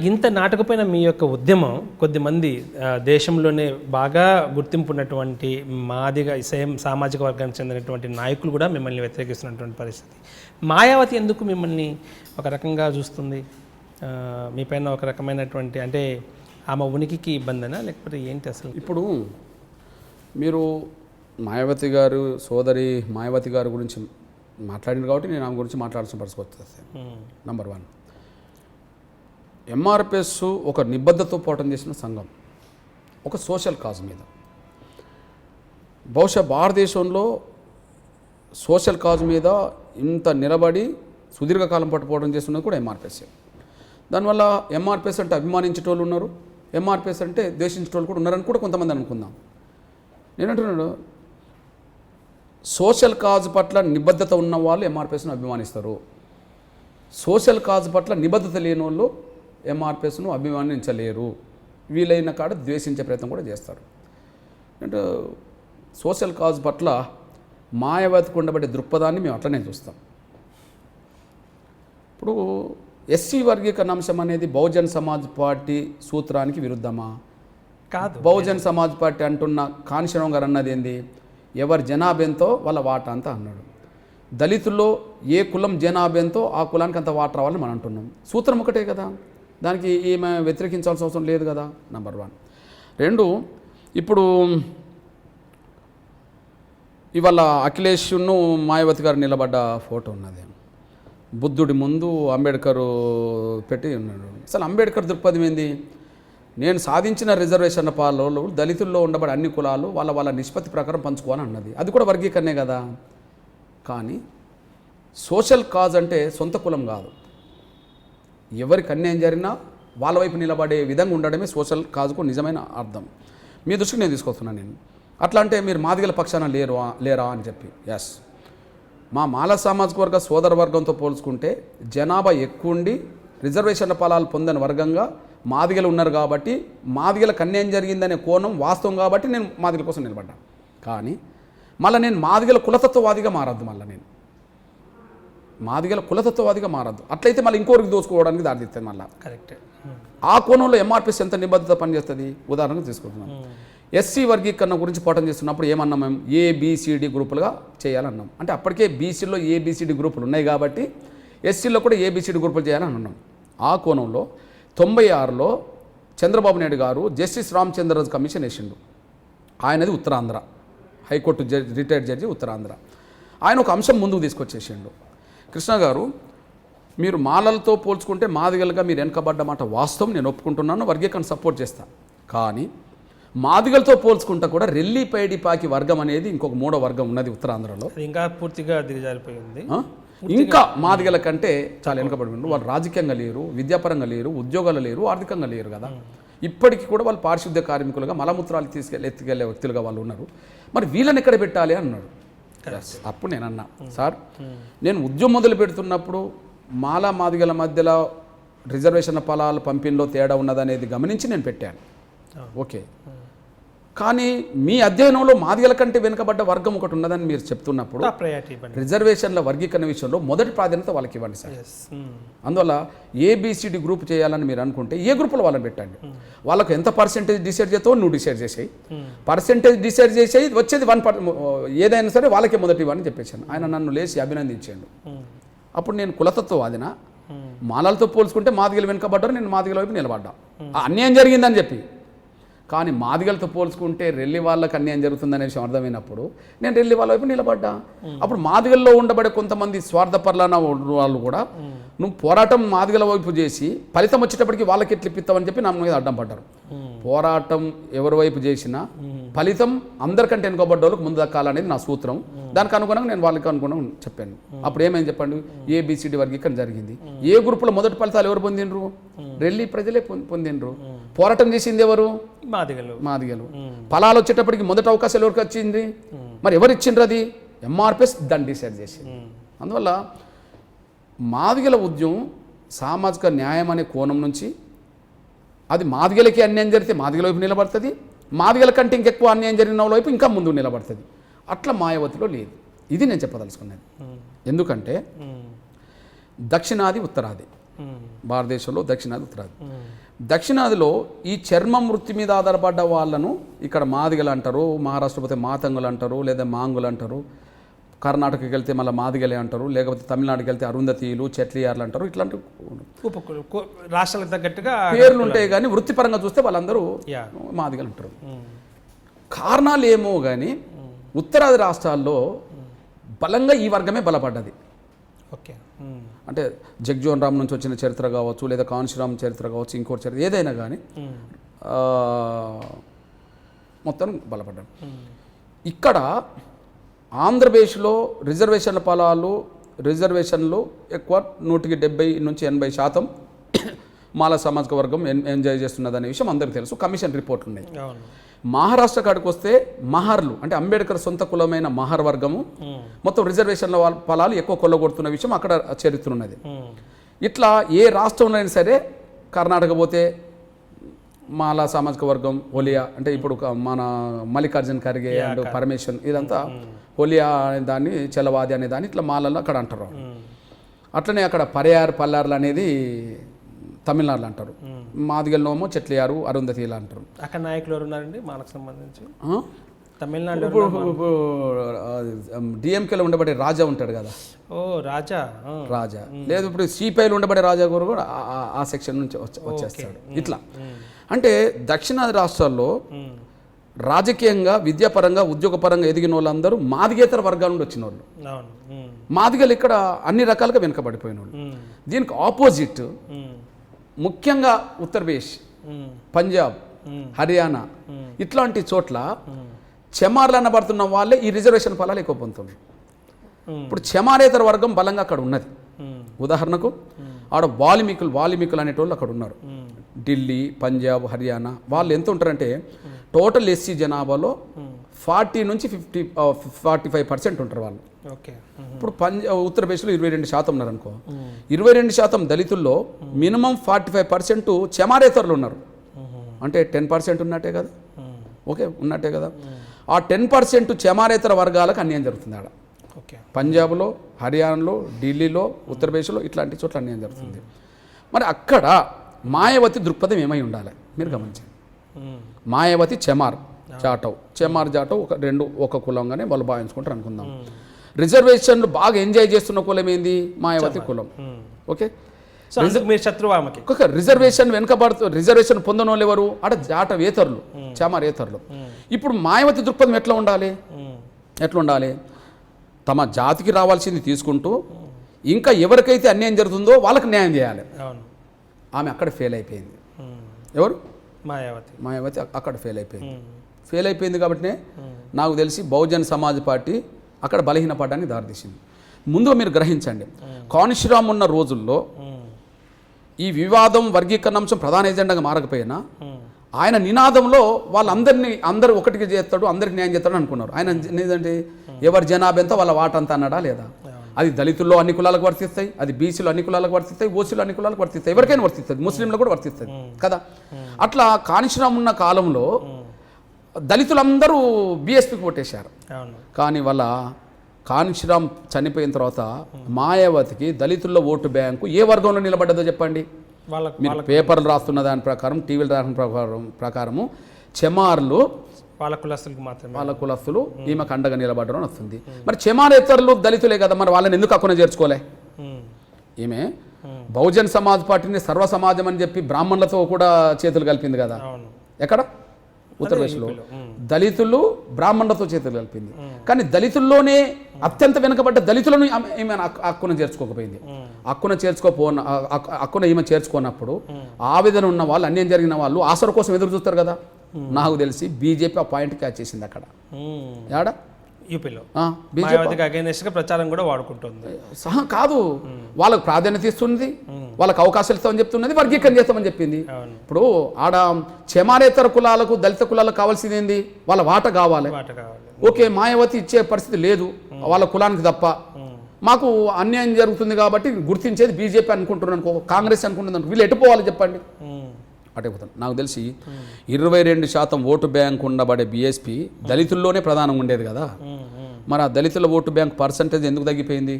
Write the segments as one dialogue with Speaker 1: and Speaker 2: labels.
Speaker 1: ఇంత నాటకపోయిన మీ యొక్క ఉద్యమం కొద్దిమంది దేశంలోనే బాగా గుర్తింపు ఉన్నటువంటి మాదిగా సేమ్ సామాజిక వర్గానికి చెందినటువంటి నాయకులు కూడా మిమ్మల్ని వ్యతిరేకిస్తున్నటువంటి పరిస్థితి. మాయావతి ఎందుకు మిమ్మల్ని ఒక రకంగా చూస్తుంది? మీపైన ఒక రకమైనటువంటి అంటే ఆమె ఉనికికి ఇబ్బందినా లేకపోతే ఏంటి అసలు?
Speaker 2: ఇప్పుడు మీరు మాయావతి గారు సోదరి మాయావతి గారి గురించి మాట్లాడింది కాబట్టి నేను ఆమె గురించి మాట్లాడాల్సిన పరిస్థితి వస్తుంది. నంబర్ 1, ఎంఆర్పిఎస్ ఒక నిబద్ధతతో పోరాటం చేసిన సంఘం, ఒక సోషల్ కాజ్ మీద. బహుశా భారతదేశంలో సోషల్ కాజ్ మీద ఇంత నిలబడి సుదీర్ఘకాలం పాటు పోరాటం చేస్తున్నది కూడా ఎంఆర్పిఎస్. దానివల్ల ఎంఆర్పిఎస్ అంటే అభిమానించేటోళ్ళు ఉన్నారు, ఎంఆర్పిఎస్ అంటే ద్వేషించేటోళ్ళు కూడా ఉన్నారని కూడా కొంతమంది అనుకుందాం. నేనంటున్నాడు సోషల్ కాజ్ పట్ల నిబద్ధత ఉన్న వాళ్ళు ఎంఆర్పిఎస్ను అభిమానిస్తారు, సోషల్ కాజ్ పట్ల నిబద్ధత లేని వాళ్ళు ఎంఆర్పిఎస్ను అభిమానించలేరు, వీలైన కాడ ద్వేషించే ప్రయత్నం కూడా చేస్తారు. అంటే సోషల్ కాజ్ పట్ల మాయావతికి ఉండబడే దృక్పథాన్ని మేము అట్లనే చూస్తాం. ఇప్పుడు ఎస్సీ వర్గీకరణ అంశం అనేది బహుజన్ సమాజ్ పార్టీ సూత్రానికి విరుద్ధమా?
Speaker 1: కాదు.
Speaker 2: బహుజన్ సమాజ్ పార్టీ అంటున్న కాంశీరామ్ గారు అన్నది ఏంది, ఎవరి జనాభాతో వాళ్ళ వాటా అంతా అన్నాడు. దళితుల్లో ఏ కులం జనాభాతో ఆ కులానికి అంత వాటా రావాలని మనం అంటున్నాం. సూత్రం ఒకటే కదా, దానికి ఈమె వ్యతిరేకించాల్సిన అవసరం లేదు కదా. నంబర్ 1. 2, ఇప్పుడు ఇవాళ అఖిలేష్ను మాయావతి గారు నిలబడ్డ ఫోటో ఉన్నది. బుద్ధుడి ముందు అంబేద్కర్ పెట్టి ఉన్నాడు. అసలు అంబేద్కర్ దృక్పథం ఏంది? నేను సాధించిన రిజర్వేషన్ పాలలో దళితుల్లో ఉండబడే అన్ని కులాలు వాళ్ళ నిష్పత్తి ప్రకారం పంచుకోవాలని అన్నది. అది కూడా వర్గీకరణే కదా. కానీ సోషల్ కాజ్ అంటే సొంత కులం కాదు, ఎవరికి అన్యాయం జరిగినా వాళ్ళ వైపు నిలబడే విధంగా ఉండడమే సోషల్ కాజ్కు నిజమైన అర్థం. మీ దృష్టికి నేను తీసుకొస్తున్నాను. నేను అట్లా అంటే మీరు మాదిగల పక్షాన లేరా అని చెప్పి, ఎస్, మా మాల సామాజిక వర్గ సోదర వర్గంతో పోల్చుకుంటే జనాభా ఎక్కువ ఉండి రిజర్వేషన్ల ఫలాలు పొందని వర్గంగా మాదిగలు ఉన్నారు కాబట్టి మాదిగలకు అన్యాయం జరిగిందనే కోణం వాస్తవం కాబట్టి నేను మాదిగల కోసం నిలబడ్డాను. కానీ మళ్ళీ నేను మాదిగల కులతత్వవాదిగా మారద్దు, మళ్ళీ నేను మాదిగల కులతత్వవాదిగా మారద్దు. అట్లయితే మళ్ళీ ఇంకోరికి దోచుకోవడానికి దారితీస్తుంది. మళ్ళీ
Speaker 1: కరెక్ట్.
Speaker 2: ఆ కోణంలో ఎంఆర్పిఎస్ ఎంత నిబద్ధత పనిచేస్తుంది ఉదాహరణకు తీసుకుంటున్నాం. ఎస్సీ వర్గీకరణ గురించి పోరాటం చేస్తున్నప్పుడు ఏమన్నాం మేము, ఏబిసిడి గ్రూపులుగా చేయాలన్నాం. అంటే అప్పటికే బీసీలో ఏబిసిడి గ్రూపులు ఉన్నాయి కాబట్టి ఎస్సీలో కూడా ఏబిసిడి గ్రూపులు చేయాలని అన్నాం. ఆ కోణంలో 96లో చంద్రబాబు నాయుడు గారు జస్టిస్ రామచంద్రరాజు కమిషన్ వేసిండు. ఆయనది Uttarandhra high court retired judge Uttarandhra. ఆయన ఒక అంశం ముందుకు తీసుకొచ్చేసిండు, కృష్ణ గారు మీరు మాలలతో పోల్చుకుంటే మాదిగలుగా మీరు వెనకబడ్డ మాట వాస్తవం, నేను ఒప్పుకుంటున్నాను, వర్గీకరణ సపోర్ట్ చేస్తాను. కానీ మాదిగలతో పోల్చుకుంటా కూడా రెల్లి పైడిపాకి వర్గం అనేది ఇంకొక 3వ వర్గం ఉన్నది ఉత్తరాంధ్రలో,
Speaker 1: ఇంకా పూర్తిగా దిగజారిపోయింది.
Speaker 2: ఇంకా మాదిగల కంటే చాలా వెనుకబడి ఉన్నారు. వాళ్ళు రాజకీయంగా లేరు, విద్యాపరంగా లేరు, ఉద్యోగాలు లేరు, ఆర్థికంగా లేరు కదా. ఇప్పటికీ కూడా వాళ్ళు పారిశుద్ధ్య కార్మికులుగా మలమూత్రాలు ఎత్తుకెళ్లే వ్యక్తులుగా వాళ్ళు ఉన్నారు. మరి వీళ్ళని ఎక్కడ పెట్టాలి అన్నాడు. అప్పుడు నేను అన్నా, సార్ నేను ఉద్యమం మొదలు పెడుతున్నప్పుడు మాలా మాదిగల మధ్యలో రిజర్వేషన్ ఫలాలు పంపిణీలో తేడా ఉన్నదనేది గమనించి నేను పెట్టాను. ఓకే, కానీ మీ అధ్యయనంలో మాదిగల కంటే వెనుకబడ్డ వర్గం ఒకటి ఉన్నదని మీరు చెప్తున్నప్పుడు రిజర్వేషన్ల వర్గీకరణ విషయంలో మొదటి ప్రాధాన్యత వాళ్ళకి ఇవ్వండి సార్. అందువల్ల ఏబిసిడి గ్రూప్ చేయాలని మీరు అనుకుంటే ఏ గ్రూపులో వాళ్ళని పెట్టండి. వాళ్ళకు ఎంత పర్సెంటేజ్ డిసైడ్ చేస్తావో నువ్వు డిసైడ్ చేసేయి, పర్సెంటేజ్ డిసైడ్ చేసేయి, వచ్చేది 1% ఏదైనా సరే వాళ్ళకే మొదటి ఇవ్వని చెప్పేసాను. ఆయన నన్ను లేచి అభినందించాడు. అప్పుడు నేను కులతత్వవాదిన, మాలలతో పోల్చుకుంటే మాదిగలు వెనుకబడ్డారు, నేను మాదిగల వైపు నిలబడ్డా, అన్యాయం జరిగిందని చెప్పి. కానీ మాదిగలతో పోల్చుకుంటే రెల్లి వాళ్ళకి అన్యాయం జరుగుతుందనే విషయం అర్థమైనప్పుడు నేను రెల్లి వాళ్ళ వైపు నిలబడ్డా. అప్పుడు మాదిగల్లో ఉండబడే కొంతమంది స్వార్థపరులైన వాళ్ళు కూడా నువ్వు పోరాటం మాదిగల వైపు చేసి ఫలితం వచ్చేటప్పటికి వాళ్ళకి ఎట్లు ఇప్పిస్తావని చెప్పి నా మీద అడ్డం పడ్డారు. పోరాటం ఎవరి వైపు చేసినా ఫలితం అందరికంటే వెనుకబడ్డ వాళ్ళకి ముందు దక్కాలనేది నా సూత్రం. దానికి అనుగుణంగా నేను వాళ్ళకి అనుగుణంగా చెప్పాను. అప్పుడు ఏమైంది చెప్పండి, ఏబిసిడి వర్గీకరణ జరిగింది. ఏ గ్రూపులో మొదటి ఫలితాలు ఎవరు పొందినరు? రెల్లి ప్రజలే పొందినరు. పోరాటం చేసింది ఎవరు? మాదిగలు. ఫలాలు వచ్చేటప్పటికి మొదటి అవకాశాలు ఎవరికి వచ్చింది? మరి ఎవరు ఇచ్చిండ్రు? అది ఎంఆర్పిఎస్ దాన్ని డిసైడ్ చేసింది. అందువల్ల మాదిగల ఉద్యమం సామాజిక న్యాయం అనే కోణం నుంచి అది మాదిగలకి అన్యాయం జరిగితే మాదిగల వైపు నిలబడుతుంది, మాదిగల కంటే ఇంకెక్కువ అన్యాయం జరిగిన వైపు ఇంకా ముందు నిలబడుతుంది. అట్లా మాయావతిలో లేదు. ఇది నేను చెప్పదలుచుకున్నది. ఎందుకంటే దక్షిణాది ఉత్తరాది భారతదేశంలో దక్షిణాది ఉత్తరాది. దక్షిణాదిలో ఈ చర్మం వృత్తి మీద ఆధారపడ్డ వాళ్ళను ఇక్కడ మాదిగలు అంటారు, మహారాష్ట్ర పోతే మాతంగులు అంటారు, లేదా మాంగులు అంటారు, కర్ణాటకకి వెళ్తే మళ్ళీ మాదిగలే అంటారు, లేకపోతే తమిళనాడుకి వెళ్తే అరుంధతీయులు, చెట్లియార్లు అంటారు. ఇట్లాంటి
Speaker 1: రాష్ట్రాలకు తగ్గట్టుగా
Speaker 2: పేర్లు ఉంటాయి, కానీ వృత్తిపరంగా చూస్తే వాళ్ళందరూ మాదిగలు అంటారు. కారణాలు ఏమో కానీ ఉత్తరాది రాష్ట్రాల్లో బలంగా ఈ వర్గమే బలపడ్డది.
Speaker 1: ఓకే,
Speaker 2: అంటే జగ్జీవన్ రామ్ నుంచి వచ్చిన చరిత్ర కావచ్చు, లేదా కాన్షీరామ్ చరిత్ర కావచ్చు, ఇంకోటి చరిత్ర ఏదైనా కానీ మొత్తం బలపడ్డాడు. ఇక్కడ ఆంధ్రప్రదేశ్లో రిజర్వేషన్లు ఎక్కువ 170 నుంచి 80% మాల సామాజిక వర్గం ఎంజాయ్ చేస్తున్నదనే విషయం అందరికీ తెలుసు. కమిషన్ రిపోర్ట్లు ఉన్నాయి. మహారాష్ట్ర కాడికి వస్తే మహర్లు అంటే అంబేద్కర్ సొంత కులమైన మహర్ వర్గము మొత్తం రిజర్వేషన్ల ఫలాలు ఎక్కువ కొల్లగొడుతున్న విషయం అక్కడ చరిత్ర ఉన్నది. ఇట్లా ఏ రాష్ట్రంలో అయినా సరే, కర్ణాటక పోతే మాలా సామాజిక వర్గం హోలియా అంటే ఇప్పుడు మన మల్లికార్జున్ ఖర్గే అండ్ పరమేశ్వర్ ఇదంతా హోలియా అనే దాన్ని, చెలవాది అనే దాన్ని ఇట్లా మాలలో అక్కడ అంటారు. అట్లనే అక్కడ పల్లార్లు అనేది తమిళనాడులో అంటారు. మాదిగల్లోమో చెట్లియారు, అరుంధతీయులు అంటారు.
Speaker 1: అక్కడ నాయకులు ఎవరు ఉన్నారండి మాలకు సంబంధించి? తమిళనాడు
Speaker 2: డిఎంకేలో ఉండబడే రాజా ఉంటాడు కదా.
Speaker 1: ఓ రాజా.
Speaker 2: లేదు ఇప్పుడు సిపిఐలో ఉండబడే రాజా గారు కూడా ఆ సెక్షన్ నుంచి వచ్చేస్తాడు. ఇట్లా అంటే దక్షిణాది రాష్ట్రాల్లో రాజకీయంగా, విద్యాపరంగా, ఉద్యోగపరంగా ఎదిగిన వాళ్ళందరూ మాదిగేతర వర్గాల నుండి వచ్చిన వాళ్ళు. మాదిగలు ఇక్కడ అన్ని రకాలుగా వెనుకబడిపోయిన వాళ్ళు. దీనికి ఆపోజిట్ ముఖ్యంగా ఉత్తరప్రదేశ్, పంజాబ్, హర్యానా ఇట్లాంటి చోట్ల చెమార్లు అనబడుతున్న వాళ్ళే ఈ రిజర్వేషన్ ఫలాలు ఎక్కువ పొందుతున్నారు. ఇప్పుడు చెమారేతర వర్గం బలంగా అక్కడ ఉన్నది. ఉదాహరణకు ఆడ వాల్మీకులు అనేటోళ్ళు అక్కడ ఉన్నారు. ఢిల్లీ, పంజాబ్, హర్యానా వాళ్ళు ఎంత ఉంటారంటే టోటల్ ఎస్సీ జనాభాలో 40 నుంచి 45% ఉంటారు వాళ్ళు. ఇప్పుడు ఉత్తరప్రదేశ్లో 22% ఉన్నారనుకో, 22% దళితుల్లో మినిమం 45% చెమారేతరులు ఉన్నారు. అంటే 10% ఉన్నట్టే కదా. ఓకే, ఉన్నట్టే కదా. ఆ 10% చెమారేతర వర్గాలకు అన్యాయం జరుగుతుంది ఆడ. పంజాబ్లో, హర్యానాలో, ఢిల్లీలో, ఉత్తరప్రదేశ్లో ఇట్లాంటి చోట్ల అన్యాయం జరుగుతుంది. మరి అక్కడ మాయావతి దృక్పథం ఏమై ఉండాలి మీరు గమనించండి. మాయావతి చెమార్ జాటవ్ ఒక కులంగానే వాళ్ళు భావించుకుంటారు అనుకుందాం. రిజర్వేషన్లు బాగా ఎంజాయ్ చేస్తున్న కులం ఏంది? మాయావతి కులం. ఓకే, రిజర్వేషన్ పొందిన వాళ్ళు ఎవరు? అక్కడ జాటవేతరులు, చెమారేతరులు. ఇప్పుడు మాయావతి దృక్పథం ఎట్లా ఉండాలి? తమ జాతికి రావాల్సింది తీసుకుంటూ ఇంకా ఎవరికైతే అన్యాయం జరుగుతుందో వాళ్ళకి న్యాయం చేయాలి. ఆమె అక్కడ ఫెయిల్ అయిపోయింది. ఎవరు? మాయావతి అక్కడ ఫెయిల్ అయిపోయింది కాబట్టి నాకు తెలిసి బహుజన్ సమాజ్ పార్టీ అక్కడ బలహీనపడడానికి దారితీసింది. ముందుగా మీరు గ్రహించండి, కాన్షీరామ్ ఉన్న రోజుల్లో ఈ వివాదం, వర్గీకరణ అంశం ప్రధాన ఎజెండాగా మారకపోయినా ఆయన నినాదంలో అందరూ ఒకటికి చేస్తాడు, అందరికి న్యాయం చేస్తాడు అనుకున్నారు. ఆయన ఏంటంటే ఎవరి జనాభా ఎంతో వాళ్ళ వాటంతా అన్నాడా లేదా? అది దళితుల్లో అన్ని కులాలకు వర్తిస్తాయి, అది బీసీలో అన్ని కులాలకు వర్తిస్తాయి, ఓసీలో అన్ని కులాలకు వర్తిస్తాయి, ఎవరికైనా వర్తిస్తుంది, ముస్లింలకు కూడా వర్తిస్తుంది కదా. అట్లా కాన్షీరామ్ ఉన్న కాలంలో దళితులందరూ బీఎస్పీకి ఓటేశారు. కానీ వాళ్ళ కాన్షీరామ్ చనిపోయిన తర్వాత మాయావతికి దళితుల్లో ఓటు బ్యాంకు ఏ వర్గంలో నిలబడ్డదో చెప్పండి. మీరు పేపర్లు రాస్తున్న దాని ప్రకారం, టీవీలు రాస్తున్న ప్రకారము చెమార్లు వాళ్ళ కులస్తులు ఈమెకు అండగా నిలబడడం అని వస్తుంది. మరి చెమారేతరులు దళితులే కదా, మరి వాళ్ళని ఎందుకు అక్కున చేర్చుకోలే? ఈమె బహుజన్ సమాజ్ పార్టీని సర్వ సమాజం అని చెప్పి బ్రాహ్మణులతో కూడా చేతులు కలిపింది కదా. ఎక్కడ? ఉత్తరప్రదేశ్లో దళితులు బ్రాహ్మణులతో చేతులు కలిపింది. కానీ దళితుల్లోనే అత్యంత వెనుకబడ్డ దళితులను ఈమె హక్కున చేర్చుకోకపోయింది. హక్కున ఈమె చేర్చుకున్నప్పుడు ఆవేదన ఉన్న వాళ్ళు, అన్యాయం జరిగిన వాళ్ళు ఆసర కోసం ఎదురు చూస్తారు కదా. నాకు తెలిసి బీజేపీ ఆ పాయింట్ క్యాచ్ చేసింది అక్కడ. ఏడా?
Speaker 1: యూపీలో ప్రచారం కూడా వాడుకుంటుంది.
Speaker 2: కాదు, వాళ్ళకు ప్రాధాన్యత ఇస్తుంది, వాళ్ళకి అవకాశాలు ఇస్తామని చెప్తున్నది, వర్గీకరణ చేస్తామని చెప్పింది. ఇప్పుడు ఆడ చెమారేతర కులాలకు, దళిత కులాలకు కావాల్సింది ఏంది? వాళ్ళ వాట కావాలి. ఓకే, మాయావతి ఇచ్చే పరిస్థితి లేదు వాళ్ళ కులానికి తప్ప. మాకు అన్యాయం జరుగుతుంది కాబట్టి గుర్తించేది బీజేపీ అనుకుంటున్నాను, కాంగ్రెస్ అనుకుంటుంది. వీళ్ళు ఎటుపోవాలి చెప్పండి? అటైపోతాను. నాకు తెలిసి 22% ఓటు బ్యాంక్ ఉండబడే బీఎస్పీ దళితుల్లోనే ప్రధానంగా ఉండేది కదా. మరి ఆ దళితుల ఓటు బ్యాంక్ పర్సంటేజ్ ఎందుకు తగ్గిపోయింది?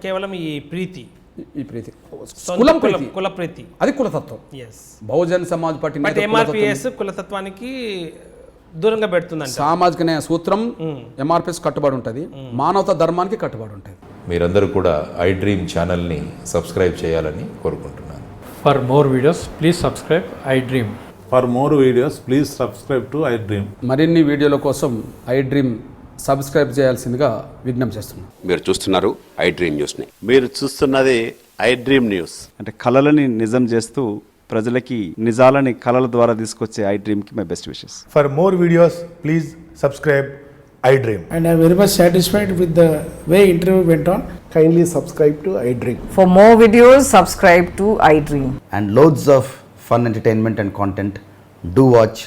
Speaker 1: కేవలం ఈ
Speaker 2: ఈ ప్రీతి కులం ప్రీతి,
Speaker 1: కుల ప్రీతి,
Speaker 2: అది కులతత్వం.
Speaker 1: Yes.
Speaker 2: Bahujan Samaj Party
Speaker 1: but MRPS కులతత్వానికి దూరంగా పెడుతుందంట.
Speaker 2: సామాజిక న్యాయ సూత్రం ఎంఆర్పిఎస్ కట్టుబడి ఉంటుంది, మానవతా ధర్మానికి కట్టుబడి ఉంటుంది.
Speaker 3: మీరందరూ కూడా ఐ డ్రీమ్ ఛానల్ని సబ్స్క్రైబ్ చేయాలని కోరుకుంటున్నాను.
Speaker 4: For more videos, please subscribe iDream.
Speaker 5: For more videos, please subscribe to iDream.
Speaker 2: మరిన్ని వీడియోల కోసం ఐ డ్రీమ్ సబ్స్క్రైబ్ చేయాల్సిందిగా విజ్ఞప్తి చేస్తున్నాను.
Speaker 6: మీరు చూస్తున్నారు ఐ డ్రీమ్ న్యూస్ని.
Speaker 7: మీరు చూస్తున్నది ఐ డ్రీమ్ న్యూస్.
Speaker 8: అంటే కళలని నిజం చేస్తూ ప్రజలకి నిజాలని కళల ద్వారా తీసుకొచ్చే ఐ డ్రీమ్కి my best wishes.
Speaker 9: For more videos, please subscribe iDream.
Speaker 10: And I'm very much satisfied with the way interview went on.
Speaker 9: Kindly subscribe to iDream.
Speaker 11: For more videos, subscribe to iDream.
Speaker 12: And loads of fun entertainment and content. Do watch